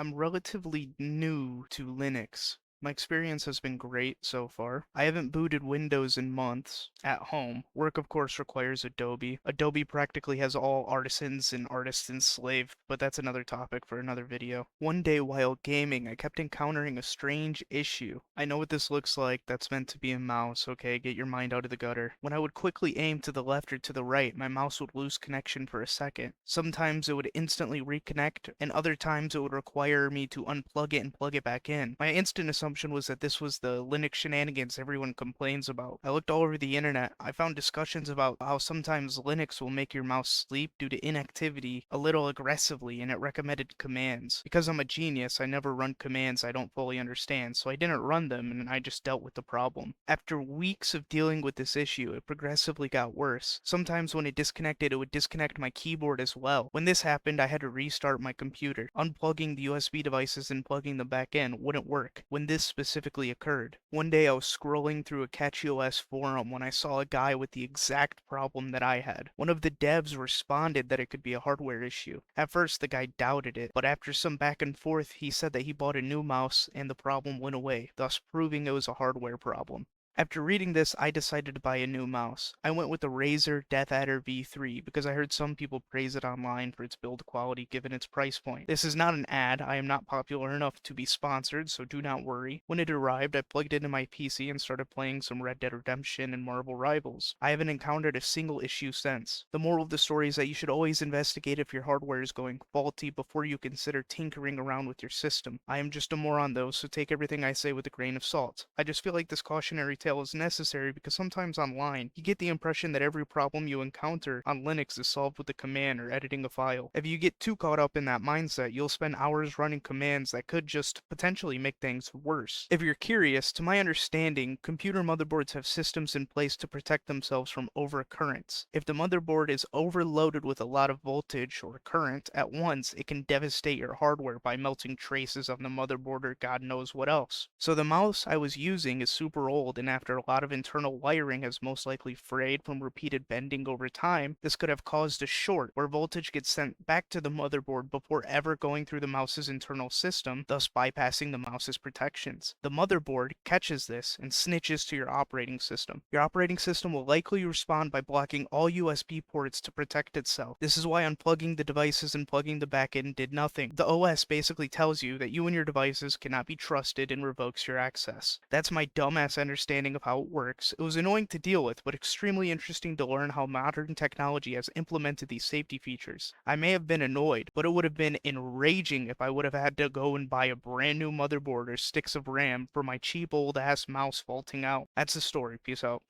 I'm relatively new to Linux. My experience has been great so far. I haven't booted Windows in months at home. Work, of course, requires Adobe. Adobe practically has all artisans and artists enslaved, but that's another topic for another video. One day while gaming, I kept encountering a strange issue. I know what this looks like. That's meant to be a mouse, okay? Get your mind out of the gutter. When I would quickly aim to the left or to the right, my mouse would lose connection for a second. Sometimes it would instantly reconnect, and other times it would require me to unplug it and plug it back in. My instant assumption was that this was the Linux shenanigans everyone complains about. I looked all over the internet. I found discussions about how sometimes Linux will make your mouse sleep due to inactivity a little aggressively, and it recommended commands. Because I'm a genius, I never run commands I don't fully understand, so I didn't run them and I just dealt with the problem. After weeks of dealing with this issue, it progressively got worse. Sometimes when it disconnected, it would disconnect my keyboard as well. When this happened, I had to restart my computer. Unplugging the USB devices and plugging them back in wouldn't work when this specifically occurred. One day I was scrolling through a CatchyOS forum when I saw a guy with the exact problem that I had. One of the devs responded that it could be a hardware issue. At first the guy doubted it, but after some back and forth he said that he bought a new mouse and the problem went away, thus proving it was a hardware problem. After reading this, I decided to buy a new mouse. I went with the Razer DeathAdder V3 because I heard some people praise it online for its build quality given its price point. This is not an ad. I am not popular enough to be sponsored, so do not worry. When it arrived, I plugged it into my PC and started playing some Red Dead Redemption and Marvel Rivals. I haven't encountered a single issue since. The moral of the story is that you should always investigate if your hardware is going faulty before you consider tinkering around with your system. I am just a moron though, so take everything I say with a grain of salt. I just feel like this cautionary tale is necessary because sometimes online, you get the impression that every problem you encounter on Linux is solved with a command or editing a file. If you get too caught up in that mindset, you'll spend hours running commands that could just potentially make things worse. If you're curious, to my understanding, computer motherboards have systems in place to protect themselves from overcurrents. If the motherboard is overloaded with a lot of voltage or current at once, it can devastate your hardware by melting traces on the motherboard or God knows what else. So the mouse I was using is super old, and after a lot of internal wiring has most likely frayed from repeated bending over time, this could have caused a short where voltage gets sent back to the motherboard before ever going through the mouse's internal system, thus bypassing the mouse's protections. The motherboard catches this and snitches to your operating system. Your operating system will likely respond by blocking all USB ports to protect itself. This is why unplugging the devices and plugging the back in did nothing. The OS basically tells you that you and your devices cannot be trusted and revokes your access. That's my dumbass understanding of how it works. It was annoying to deal with, but extremely interesting to learn how modern technology has implemented these safety features. I may have been annoyed, but it would have been enraging if I would have had to go and buy a brand new motherboard or sticks of RAM for my cheap old ass mouse faulting out. That's the story. Peace out.